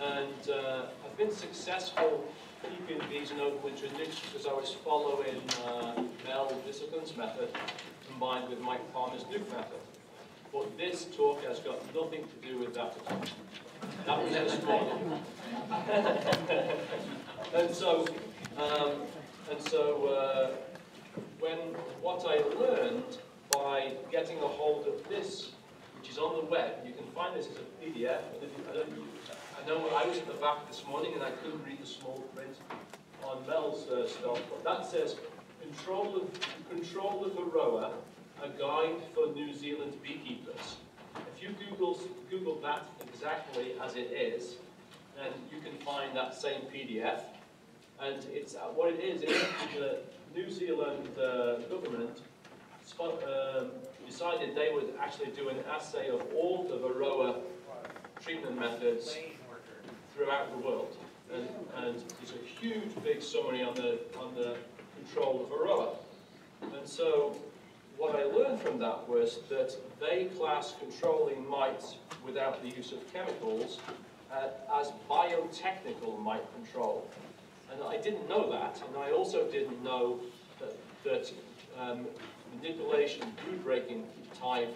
and I've been successful keeping bees in overwintering niche because I was following Mel Discipline's method combined with Mike Palmer's Nuke method. But this talk has got nothing to do with that at all. That was this morning. What I learned by getting a hold of this, which is on the web, you can find this as a PDF. I know I was at the back this morning and I couldn't read the small print on Mel's stuff, but that says Control of Varroa, a guide for New Zealand beekeepers. If you Google that exactly as it is, then you can find that same PDF. And it's what it is the New Zealand government decided they would actually do an assay of all the Varroa treatment methods throughout the world. And there's a huge big summary on the control of Varroa. And so what I learned from that was that they class controlling mites without the use of chemicals as biotechnical mite control. And I didn't know that, and I also didn't know that manipulation, brood breaking type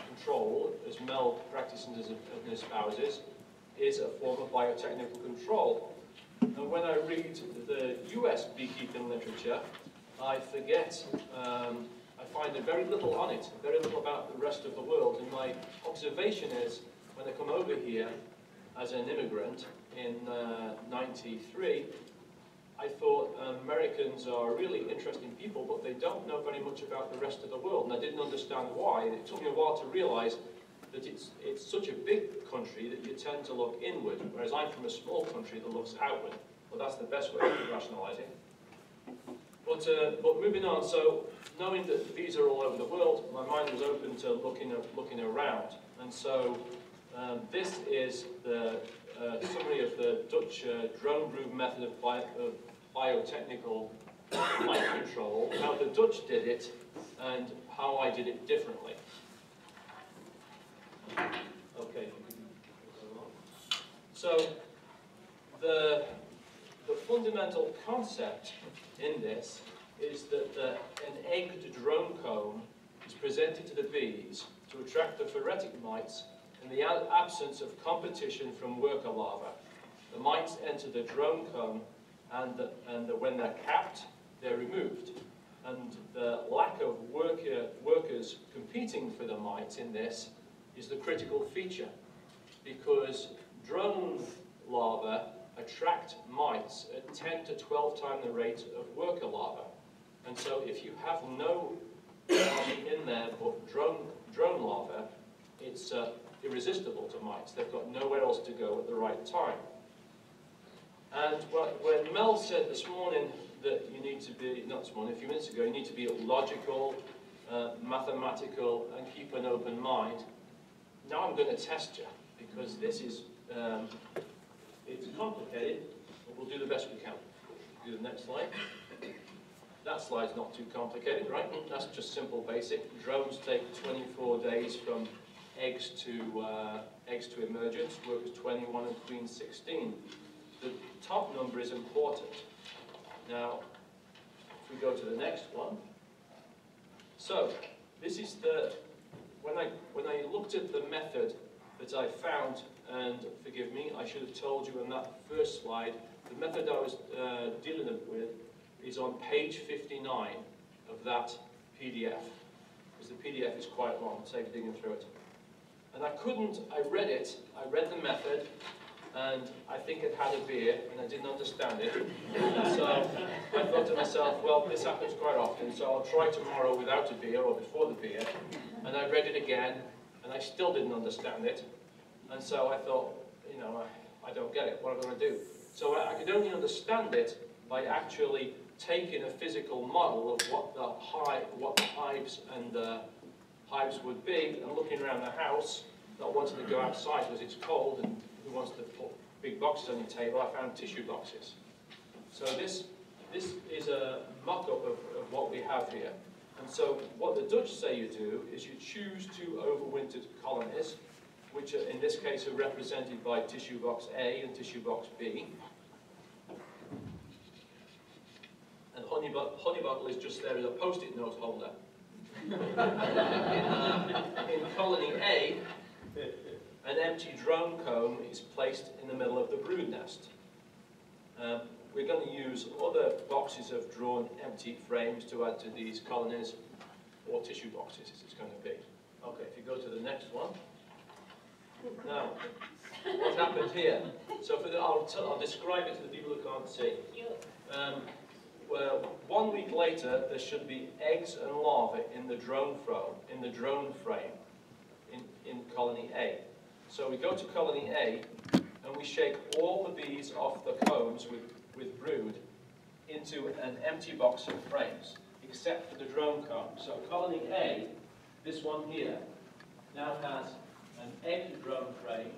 control, as Mel practices and espouses, is a form of biotechnical control. And when I read the US beekeeping literature, I forget, I find very little on it, very little about the rest of the world. And my observation is, when I come over here as an immigrant in '93, I thought Americans are really interesting people, but they don't know very much about the rest of the world, and I didn't understand why. And it took me a while to realize that it's such a big country that you tend to look inward, whereas I'm from a small country that looks outward. Well, that's the best way of rationalizing. But moving on, so knowing that bees are all over the world, my mind was open to looking around. And so this is the summary of the Dutch drone brood method of biotechnical mite control, how the Dutch did it, and how I did it differently. Okay. So the fundamental concept in this is that an egged drone comb is presented to the bees to attract the phoretic mites in the absence of competition from worker larvae. The mites enter the drone comb, and when they're capped, they're removed. And the lack of workers competing for the mites in this is the critical feature, because drone larvae attract mites at 10 to 12 times the rate of worker larvae. And so if you have no larvae in there but drone larvae, it's irresistible to mites. They've got nowhere else to go at the right time. And when Mel said this morning that you need to be, not this morning, a few minutes ago, you need to be logical, mathematical, and keep an open mind, now I'm going to test you, because this is, it's complicated, but we'll do the best we can. Do the next slide. That slide's not too complicated, right? That's just simple basic. Drones take 24 days from eggs to emergence, workers 21 and queen 16. The top number is important. Now, if we go to the next one. So, this is when I looked at the method that I found, and forgive me, I should have told you on that first slide, the method I was dealing with is on page 59 of that PDF, because the PDF is quite long, save digging through it. And I read it, I read the method, and I think it had a beer, and I didn't understand it. And so I thought to myself, well, this happens quite often, so I'll try tomorrow without a beer, or before the beer. And I read it again, and I still didn't understand it. And so I thought, you know, I don't get it, what am I going to do? So I could only understand it by actually taking a physical model of what the hives and hives would be, and looking around the house, not wanting to go outside because it's cold, and who wants to put big boxes on your table. I found tissue boxes. So this is a mock-up of what we have here. And so what the Dutch say you do is you choose 2 overwintered colonies which are, in this case are represented by tissue box A and tissue box B. And honey bottle is just there as a post-it note holder. In colony A, an empty drone comb is placed in the middle of the brood nest. We're going to use other boxes of drawn empty frames to add to these colonies, or tissue boxes as it's going to be. Okay, if you go to the next one. Now, what happened here? So I'll describe it to the people who can't see. Well, 1 week later, there should be eggs and larvae in the drone frame in colony A. So we go to colony A, and we shake all the bees off the combs with brood into an empty box of frames, except for the drone comb. So colony A, this one here, now has an egg drone frame,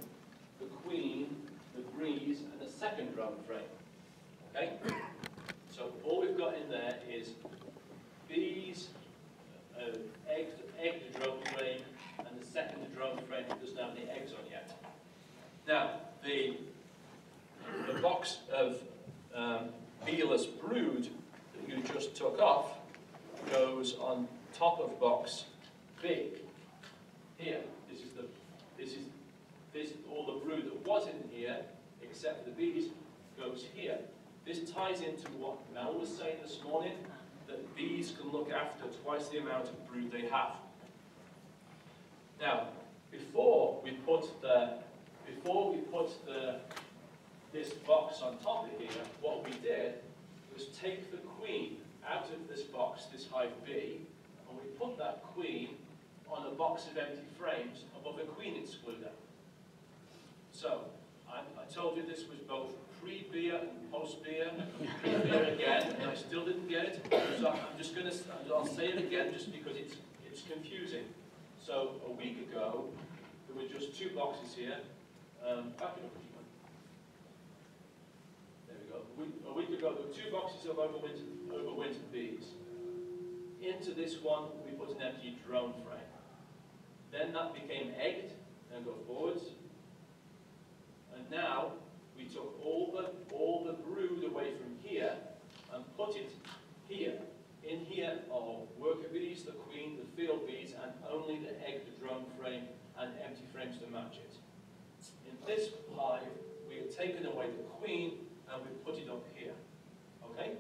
the queen, the breeze, and a second drone frame. Okay? So all we've got in there is bees, egg drone frame, and the second drone frame that doesn't have any eggs on yet. Now, the box of beeless brood that you just took off goes on top of box B. Here, this all the brood that was in here, except for the bees, goes here. This ties into what Mel was saying this morning, that bees can look after twice the amount of brood they have. Now, before we put this box on top of here, what we did was take the queen out of this box, this hive B, and we put that queen on a box of empty frames above a queen excluder. So, I told you this was both pre-beer and post-beer, pre-beer again, and I still didn't get it. So I'll say it again just because it's confusing. So a week ago, there were just two boxes here. Back it up, there we go. A week ago, there were two boxes of overwintered bees. Into this one, we put an empty drone frame. Then that became egged, and go forwards. And now, we took all the brood away from here and put it here. In here are worker bees, the queen, the field bees, and only the egg, the drone frame, and empty frames to match it. In this hive, we have taken away the queen and we put it up here. Okay?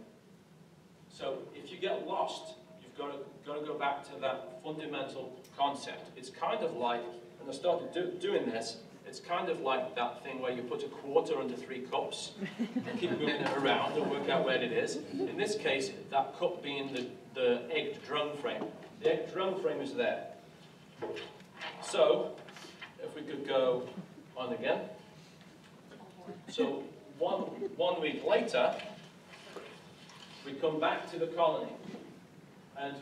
So if you get lost, you've got to go back to that fundamental concept. It's kind of like, and I started doing this, it's kind of like that thing where you put a quarter under 3 cups and keep moving it around and work out where it is. In this case, that cup being the egged drone frame. The egged drone frame is there. So, if we could go on again. So, one week later, we come back to the colony. And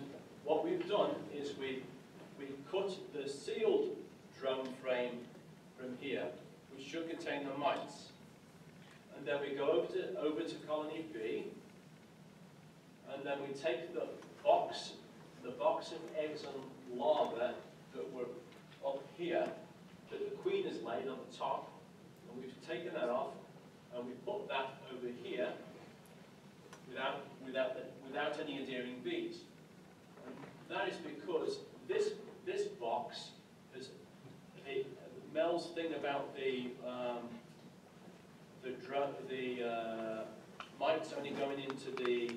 what we've done is we cut the sealed drone frame from here, which should contain the mites. And then we go over to colony B, and then we take the box of eggs and larvae that were up here, that the queen has laid on the top, and we've taken that off, and we put that over here without any adhering bees. And that is because this box has Mel's thing about the mites only going into the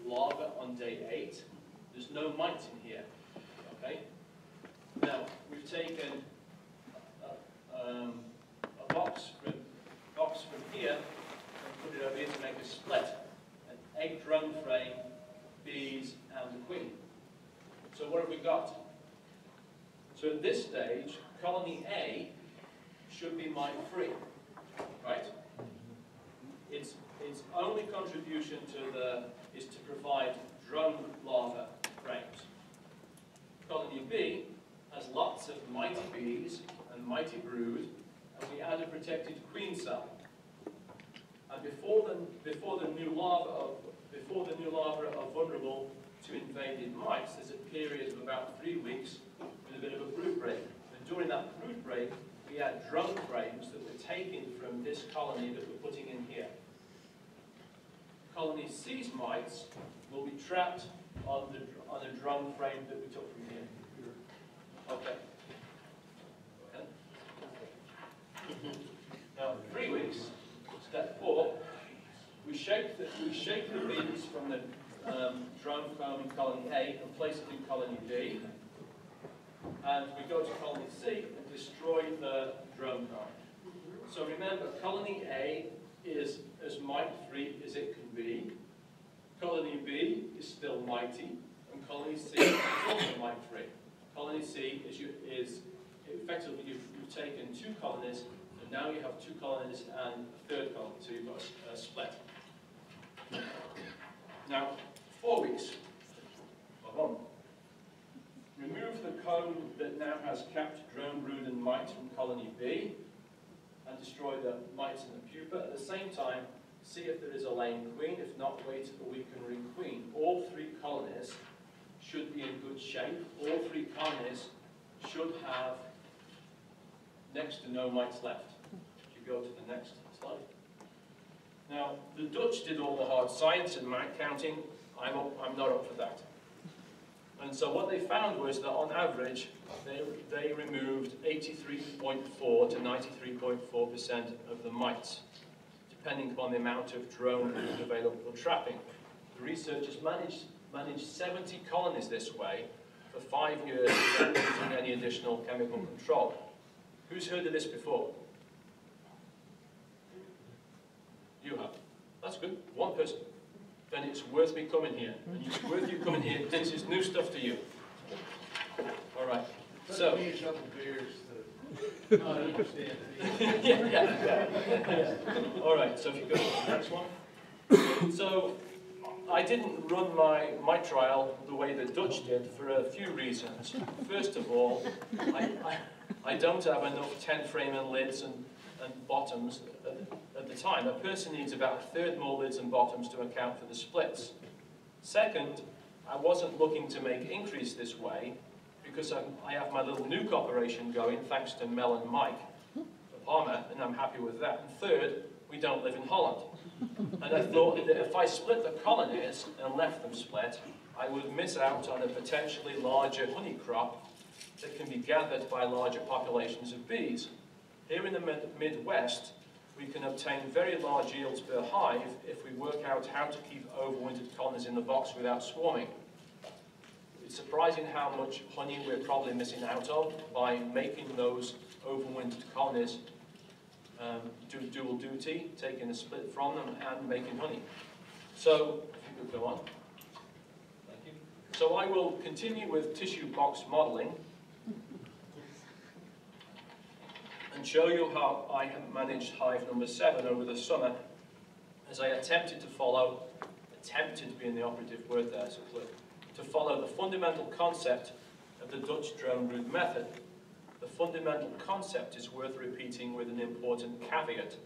larva on day 8. There's no mites in here. Okay. Now we've taken a box from here and put it over here to make a split. An egg drone frame, bees, and the queen. So what have we got? So at this stage, colony A should be mite-free, right? Its only contribution is to provide drone larva frames. Colony B has lots of mighty bees and mighty brood, and we add a protected queen cell. And before the new larvae are vulnerable to invaded mites, there's a period of about 3 weeks with a bit of a brood break. And during that brood break, we had drone frames that were taken from this colony that we're putting in here. Colony C's mites will be trapped on a drone frame that we took from here. Okay. Now, 3 weeks, step 4, we shake the bees from the drone comb in colony A and place it in colony B. And we go to colony C and destroy the drone comb. So remember, colony A is as mite-free as it can be. Colony B is still mitey, and colony C is also mite-free. Colony C is effectively you've taken 2 colonies, and now you have 2 colonies and a 3rd colony, so you've got a split. Now, 4 weeks. Remove the comb that now has capped drone brood and mite from colony B, and destroy the mites and the pupa. At the same time, see if there is a laying queen. If not, wait a week and requeen. All 3 colonies should be in good shape. All 3 colonies should have next to no mites left. If you go to the next slide. Now, the Dutch did all the hard science and mite counting. I'm not up for that. And so what they found was that on average, they removed 83.4 to 93.4% of the mites, depending upon the amount of drone available for trapping. The researchers managed 70 colonies this way for 5 years without using any additional chemical control. Who's heard of this before? You have. That's good. 1 person. Then it's worth me coming here. And it's worth you coming here because this is new stuff to you. All right. So. yeah. All right. So if you go to the next one. So I didn't run my trial the way the Dutch did for a few reasons. First of all, I don't have enough 10-frame and lids and bottoms at the time. A person needs about 1/3 more lids and bottoms to account for the splits. Second, I wasn't looking to make increase this way because I have my little nuke operation going thanks to Mel and Mike, the Palmer, and I'm happy with that. And third, we don't live in Holland. And I thought that if I split the colonies and left them split, I would miss out on a potentially larger honey crop that can be gathered by larger populations of bees. Here in the Midwest, we can obtain very large yields per hive if we work out how to keep overwintered colonies in the box without swarming. It's surprising how much honey we're probably missing out of by making those overwintered colonies do dual duty, taking a split from them and making honey. So, if you could go on. Thank you. So I will continue with tissue box modeling and show you how I have managed hive number 7 over the summer as I attempted being the operative word there, so clear, to follow the fundamental concept of the Dutch drone brood method. The fundamental concept is worth repeating with an important caveat.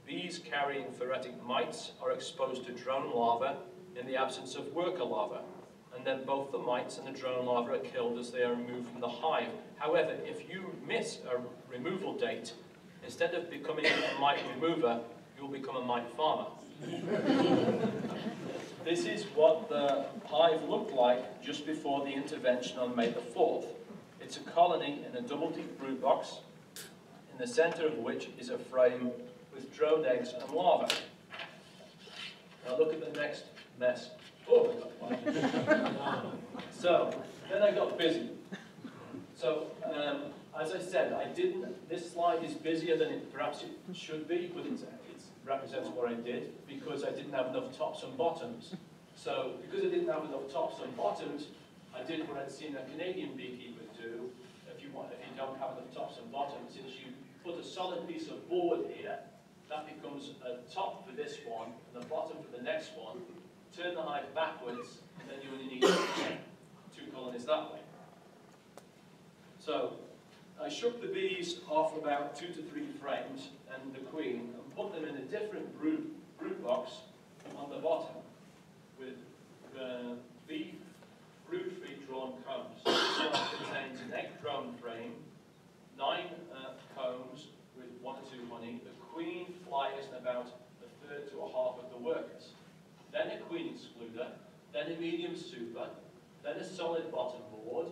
Bees carrying phoretic mites are exposed to drone larvae in the absence of worker larvae, and then both the mites and the drone larvae are killed as they are removed from the hive. However, if you miss a removal date, instead of becoming a mite remover, you'll become a mite farmer. This is what the hive looked like just before the intervention on May the 4th. It's a colony in a double deep brood box, in the center of which is a frame with drone eggs and larvae. Now look at the next mess. Oh, I got So, then I got busy. So, as I said, this slide is busier than perhaps it should be, but it represents what I did because I didn't have enough tops and bottoms. So, because I didn't have enough tops and bottoms, I did what I'd seen a Canadian beekeeper do. If you don't have enough tops and bottoms, is you put a solid piece of board here. That becomes a top for this one and a bottom for the next one. Turn the hive backwards, and then you only need 2 colonies that way. So I shook the bees off about 2 to 3 frames and the queen and put them in a different brood box on the bottom with the bee brood-free drawn combs. This one contains an egg drone frame, 9 combs medium super, then a solid bottom board,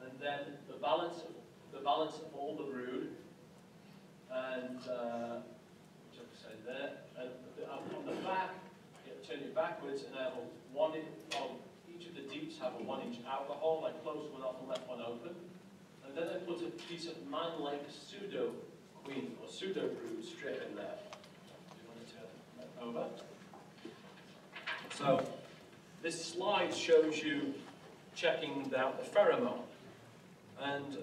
and then the balance of all the brood, and which I've said there, and on the back, turn it backwards, and I have each of the deeps have a 1-inch outer hole. I closed one off and left one open, and then I put a piece of man-like pseudo-queen or pseudo-brood strip in there. Do you want to turn that over? So this slide shows you checking out the pheromone, and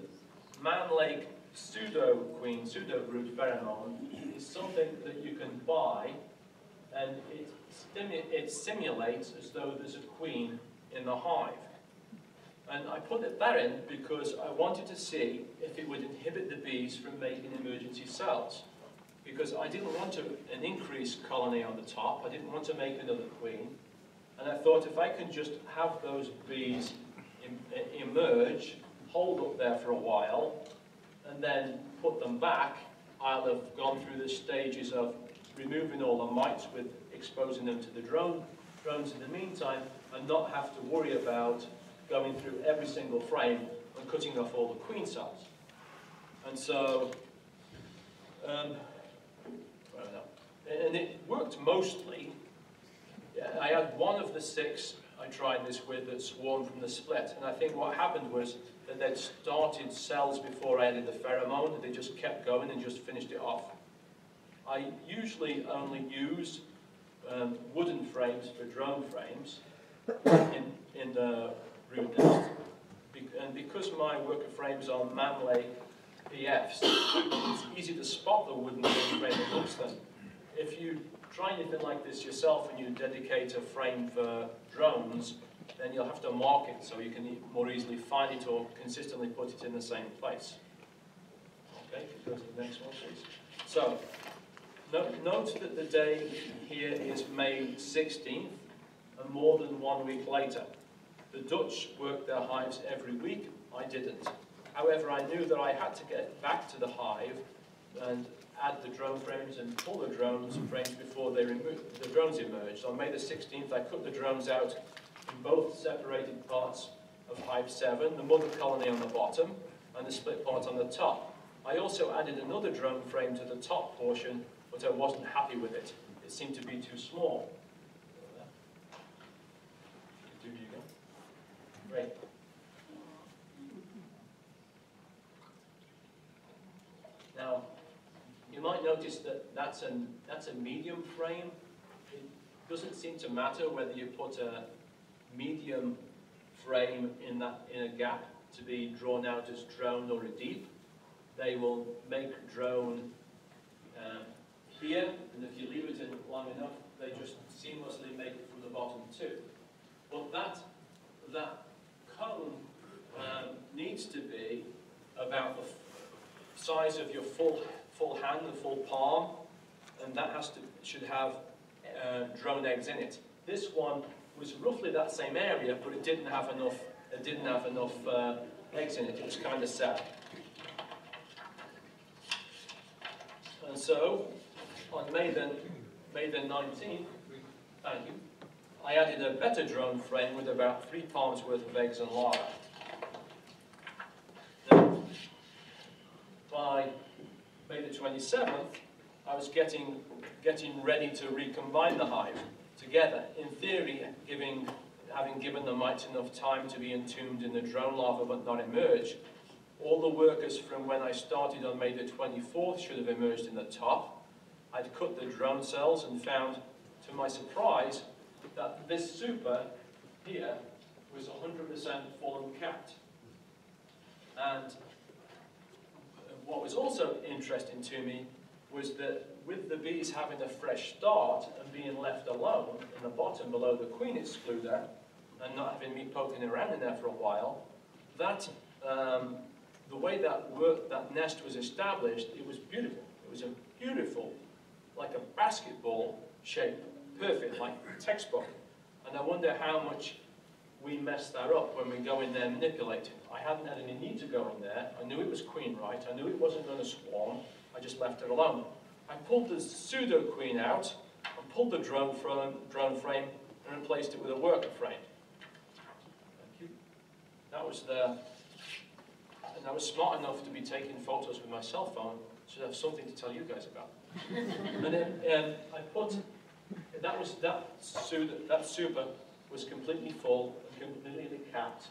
man-like pseudo-queen, pseudo-brood pheromone is something that you can buy, and it simulates as though there's a queen in the hive. And I put that in because I wanted to see if it would inhibit the bees from making emergency cells. Because I didn't want an increased colony on the top, I didn't want to make another queen. And I thought if I can just have those bees emerge, hold up there for a while, and then put them back, I'll have gone through the stages of removing all the mites with exposing them to the drones in the meantime, and not have to worry about going through every single frame and cutting off all the queen cells. And so, and it worked mostly. I had one of the 6 I tried this with that swarmed from the split, and I think what happened was that they'd started cells before I added the pheromone, and they just kept going and just finished it off. I usually only use wooden frames for drone frames in the brood nest, and because my worker frames are man-laid PFs, it's easy to spot the wooden frame amongst them. If you try anything like this yourself and you dedicate a frame for drones, then you'll have to mark it so you can more easily find it or consistently put it in the same place. Okay, go to the next one, please. So, note that the day here is May 16th, and more than 1 week later. The Dutch work their hives every week. I didn't. However, I knew that I had to get back to the hive and add the drone frames and pull the drones frames before the drones emerged. On May the 16th, I cut the drones out in both separated parts of Hive 7, the mother colony on the bottom and the split part on the top. I also added another drone frame to the top portion, but I wasn't happy with it. It seemed to be too small. Great. Now, you might notice that that's a medium frame. It doesn't seem to matter whether you put a medium frame in a gap to be drawn out as drone or a deep. They will make drone here, and if you leave it in long enough, they just seamlessly make it from the bottom too. But that cone needs to be about the size of your full hand, the full palm, and that should have drone eggs in it. This one was roughly that same area, but it didn't have enough. Eggs in it. It was kind of sad. And so, on May the 19th, thank you, I added a better drone frame with about 3 palms worth of eggs and larvae. Now, by May the 27th, I was getting ready to recombine the hive together. In theory, having given the mites enough time to be entombed in the drone larva but not emerge, all the workers from when I started on May the 24th should have emerged in the top. I'd cut the drone cells and found, to my surprise, that this super here was 100% full and capped. And what was also interesting to me was that with the bees having a fresh start and being left alone in the bottom below the queen excluder and not having me poking around in there for a while, that the way that nest was established, it was beautiful. It was a beautiful, like a basketball shape, perfect, like textbook. And I wonder how much we messed that up when we go in there manipulating. I hadn't had any need to go in there. I knew it was queen right. I knew it wasn't going to swarm. I just left it alone. I pulled the pseudo-queen out and pulled the drone frame and replaced it with a worker frame. was there, and I was smart enough to be taking photos with my cell phone, so I have something to tell you guys about. And then I put, that super was completely full and completely capped.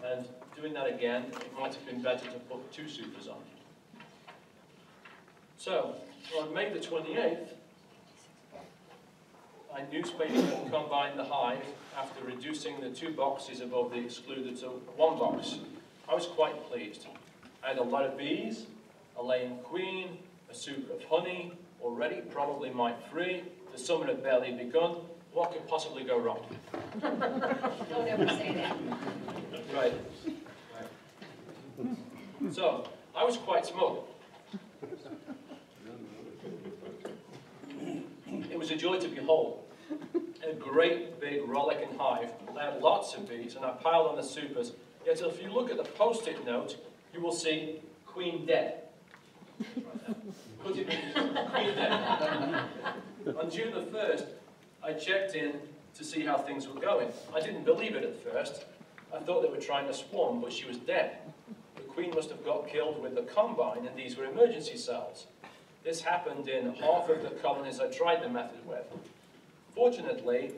And doing that again, it might have been better to put 2 supers on. So, on May the 28th, I newspaper and combined the hive after reducing the 2 boxes above the excluded to 1 box. I was quite pleased. I had a lot of bees, a laying queen, a super of honey, already probably mite-free. The summer had barely begun. What could possibly go wrong? Don't ever say that. Right. So, I was quite smug. It was a joy to behold. A great big rollicking hive. I had lots of bees, and I piled on the supers. Yet if you look at the post-it note, you will see queen dead. Queen dead. On June the 1st, I checked in to see how things were going. I didn't believe it at first. I thought they were trying to swarm, but she was dead. The queen must have got killed with the combine, and these were emergency cells. This happened in half of the colonies I tried the method with. Fortunately,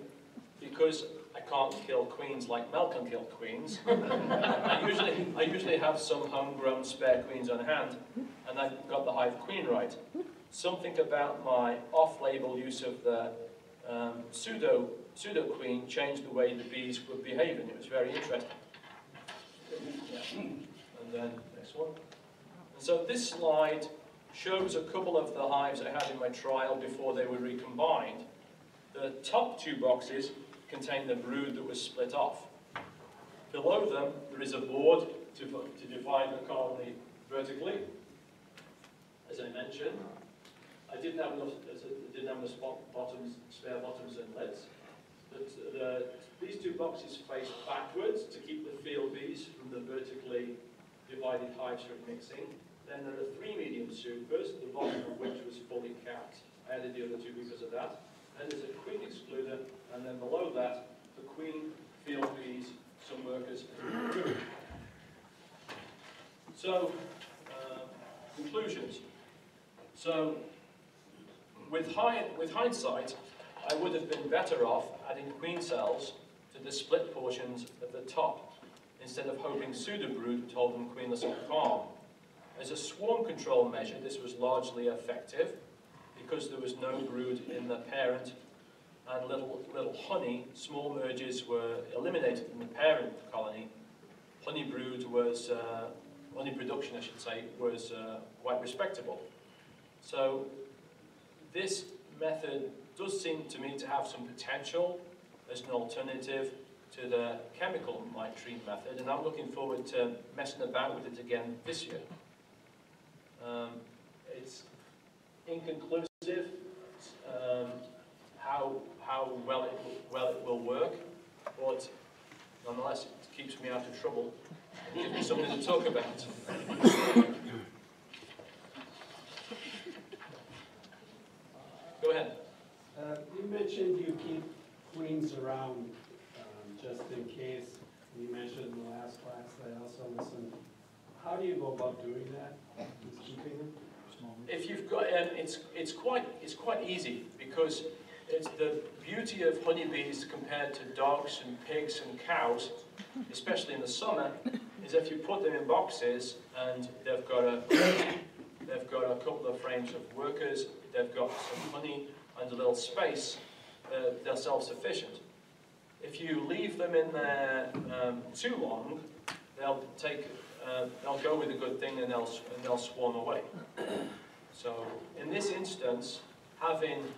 because I can't kill queens like Mel can kill queens, I usually have some homegrown spare queens on hand, and I got the hive queen right. Something about my off-label use of the pseudo-queen changed the way the bees were behaving. It was very interesting. Yeah. And then next one. And so this slide shows a couple of the hives I had in my trial before they were recombined. The top 2 boxes contain the brood that was split off. Below them, there is a board to divide the colony vertically. As I mentioned, I didn't have enough spare bottoms and lids. These 2 boxes face backwards to keep the field bees from the vertically divided hives from mixing. Then there are 3 medium supers, the bottom of which was fully capped. I added the other 2 because of that. Then there's a queen excluder, and then below that, the queen, field bees, some workers, and the brood. So, conclusions. So, with hindsight, I would have been better off adding queen cells to the split portions at the top, instead of hoping pseudo-brood would hold them queenless and calm. As a swarm control measure, this was largely effective, because there was no brood in the parent and little honey. Small merges were eliminated in the parent colony. Honey production, I should say, was quite respectable. So this method does seem to me to have some potential as an alternative to the chemical mite treat method, and I'm looking forward to messing about with it again this year. It's inconclusive how well it will work, but nonetheless it keeps me out of trouble and gives me something to talk about. Go ahead. You mentioned you keep queens around just in case. You mentioned in the last class that I also listened. How do you go about doing that? Just keeping them? If you've got, it's quite easy, because it's the beauty of honeybees compared to dogs and pigs and cows, especially in the summer, is if you put them in boxes and they've got a couple of frames of workers, they've got some honey and a little space, they're self-sufficient. If you leave them in there too long, they'll go with a good thing and they'll swarm away. So in this instance, having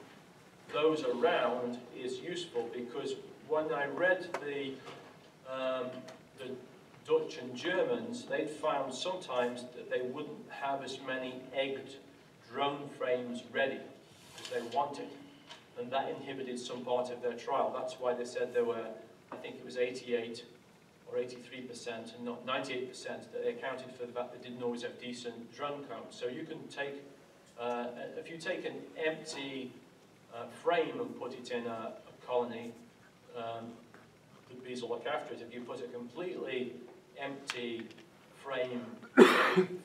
those around is useful, because when I read the Dutch and Germans, they'd found sometimes that they wouldn't have as many egged drone frames ready as they wanted, and that inhibited some part of their trial. That's why they said there were, I think it was 88 or 83% and not 98% that they accounted for the fact they didn't always have decent drone combs. So you can take, if you take an empty frame and put it in a colony, the bees will look after it. If you put a completely empty frame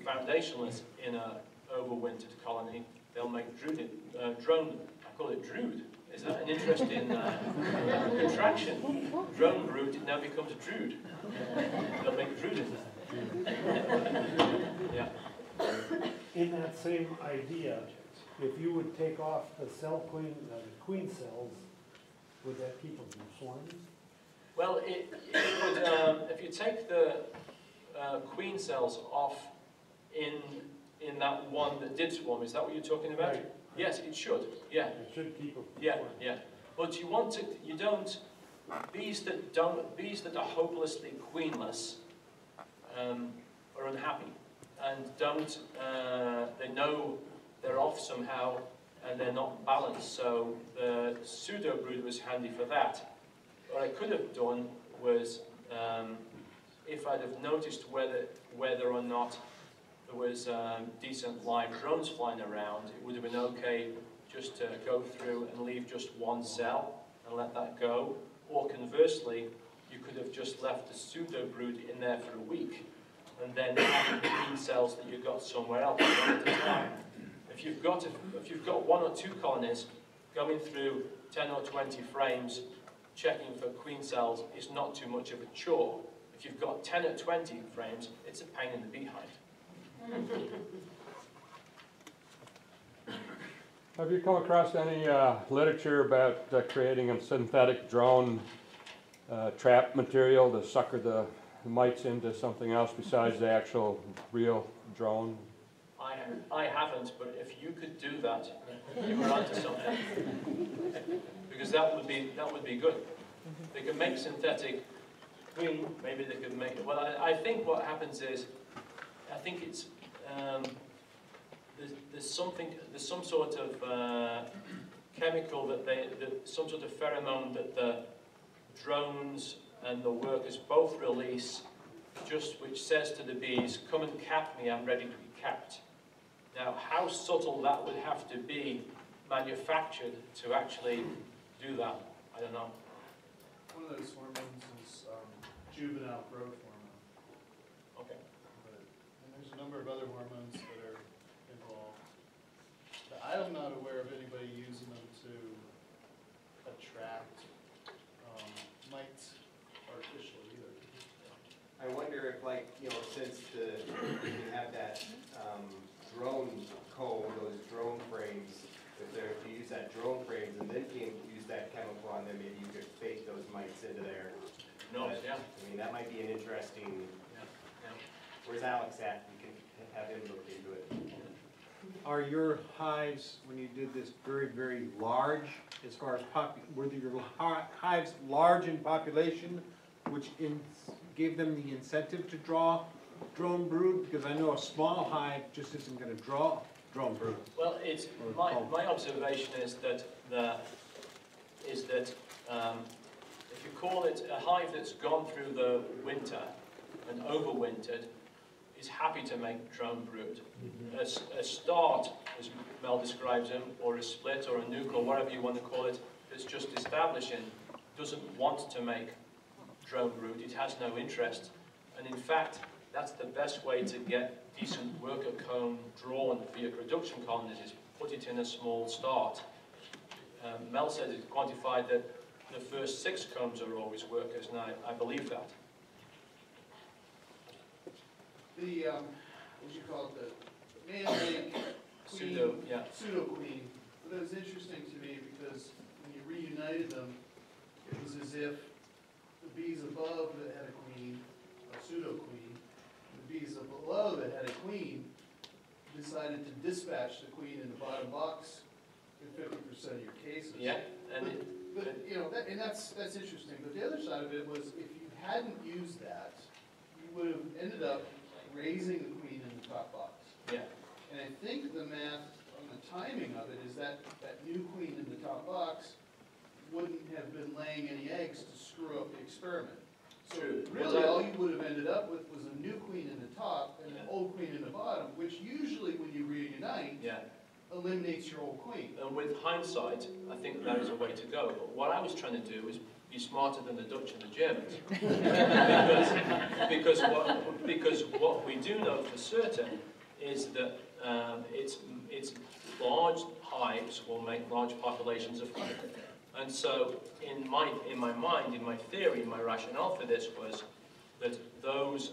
foundationless in a overwintered colony, they'll make drone, I call it drood. Is that an interesting contraction? Drone brood, it now becomes a drood. They'll make drood in there. Yeah. In that same idea, if you would take off the queen cells, would that keep them from swarming? Well, it would, if you take the queen cells off in that one that did swarm, is that what you're talking about? Right. Yes, it should. Yeah. It should keep them from Yeah, swarming. yeah. But you don't, bees that are hopelessly queenless are unhappy and they know they're off somehow and they're not balanced. So the pseudo brood was handy for that. What I could have done was, if I'd have noticed whether or not there was decent live drones flying around, it would have been okay just to go through and leave just one cell and let that go. Or conversely, you could have just left the pseudo brood in there for a week and then have the queen cells that you got somewhere else one at a time. If you've got one or two colonies going through 10 or 20 frames checking for queen cells is not too much of a chore. If you've got 10 or 20 frames, it's a pain in the beehive. Have you come across any literature about creating a synthetic drone trap material to sucker the mites into something else besides the actual real drone? I haven't, but if you could do that, you were onto something. Because that would be good. They could make synthetic queen, maybe they could make it. Well, I think what happens is, I think it's there's some sort of chemical some sort of pheromone that the drones and the workers both release, which says to the bees, "Come and cap me, I'm ready to be capped." Now, how subtle that would have to be manufactured to actually do that, I don't know. One of those hormones is juvenile growth hormone. Okay. And there's a number of other hormones that are involved. But I'm not aware of anybody using them to attract mites artificially either. I wonder if, like, since you have that drone comb, those drone frames, if you use that drone frames and then use that chemical on them, maybe you could fake those mites into there. No, yeah. I mean, that might be an interesting. Yeah. Where's Alex at? We can have him look into it. Are your hives, when you did this, very, very large as far as were your hives large in population, which gave them the incentive to draw drone brood? Because I know a small hive just isn't going to draw drone brood. Well, my observation is that if you call it a hive that's gone through the winter and overwintered, is happy to make drone brood. A start, as Mel describes them, or a split, or a nuke, or whatever you want to call it, that's just establishing, doesn't want to make drone brood. It has no interest. And in fact, that's the best way to get decent worker comb drawn for your production colonies, is put it in a small start. Mel said it's quantified that the first 6 combs are always workers, and I believe that. The, what you call it, the man-made queen, pseudo-queen. But it was interesting to me because when you reunited them, it was as if the bees above that had a queen, a pseudo-queen, the bees below that had a queen decided to dispatch the queen in the bottom box in 50% of your cases. Yeah, and that's interesting. But the other side of it was, if you hadn't used that, you would have ended up raising the queen in the top box. Yeah. And I think the math on the timing of it is that new queen in the top box wouldn't have been laying any eggs to screw up the experiment. So really all you would have ended up with was a new queen in the top and an old queen in the bottom, which usually when you reunite, eliminates your old queen. And with hindsight, I think that is a way to go. But what I was trying to do is be smarter than the Dutch and the Germans. because what we do know for certain is that it's large hives will make large populations of honey. And so in my mind, in my theory, my rationale for this was that those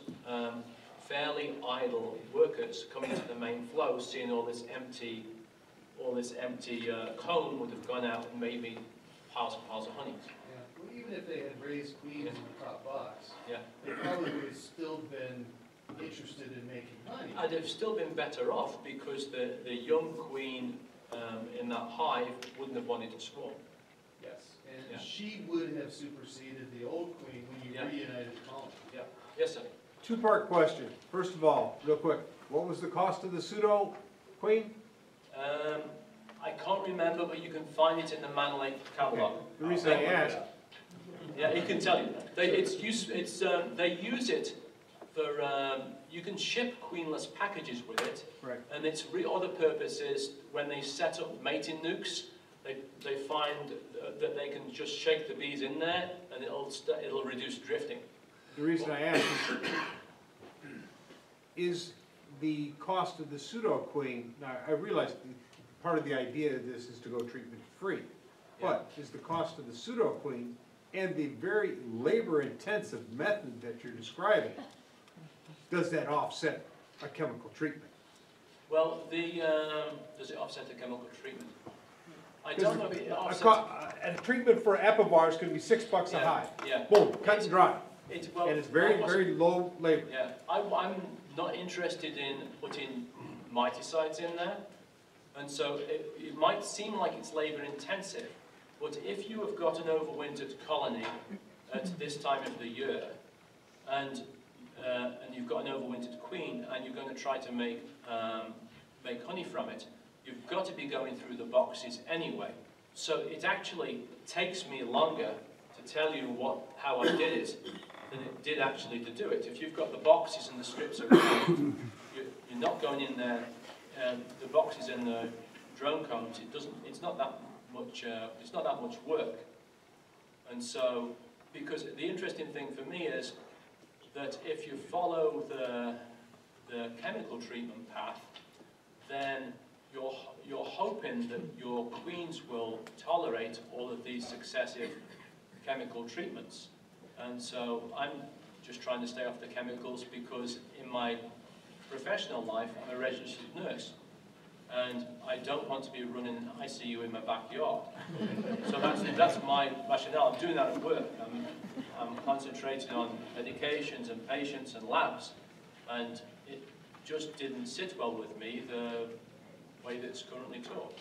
fairly idle workers coming to the main flow, seeing all this empty comb, would have gone out and maybe piles and piles of honey. Yeah. Well, even if they had raised queens in the top box, Yeah. they probably would have still been interested in making honey. I'd have still been better off because the young queen in that hive wouldn't have wanted to swarm. Yes, and Yeah. she would have superseded the old queen when you Yeah. reunited the colony. Yeah. Yes, sir. Two-part question. First of all, real quick, what was the cost of the pseudo-queen? I can't remember, but you can find it in the Manlake catalogue. The reason I asked, Yeah, it can tell you. They use it for, you can ship queenless packages with it. right, And its other purpose is when they set up mating nukes, they find that they can just shake the bees in there and it'll reduce drifting. the reason I asked is the cost of the pseudo-queen, now I realize part of the idea of this is to go treatment-free, but is the cost of the pseudo-queen and the very labor-intensive method that you're describing, does that offset a chemical treatment? Well, does it offset the chemical treatment? I don't know if it offsets. A treatment for epivars can be $6 a Yeah, hive. yeah. Boom, cut and dry. Well, And it's very, I wasn't- very low labor. Yeah, I'm not interested in putting miticides in there, and so it might seem like it's labor intensive, but if you have got an overwintered colony at this time of the year, and you've got an overwintered queen, and you're going to try to make honey from it, you've got to be going through the boxes anyway. So it actually takes me longer to tell you how I did it than it did actually to do it. If you've got the boxes and the strips around, you're not going in there. The boxes and the drone combs, it's not that much work. And so, because the interesting thing for me is that if you follow the chemical treatment path, then you're hoping that your queens will tolerate all of these successive chemical treatments. And so I'm just trying to stay off the chemicals because in my professional life, I'm a registered nurse. And I don't want to be running an ICU in my backyard. So that's my rationale. I'm doing that at work. I'm concentrating on medications and patients and labs. And it just didn't sit well with me the way that it's currently taught.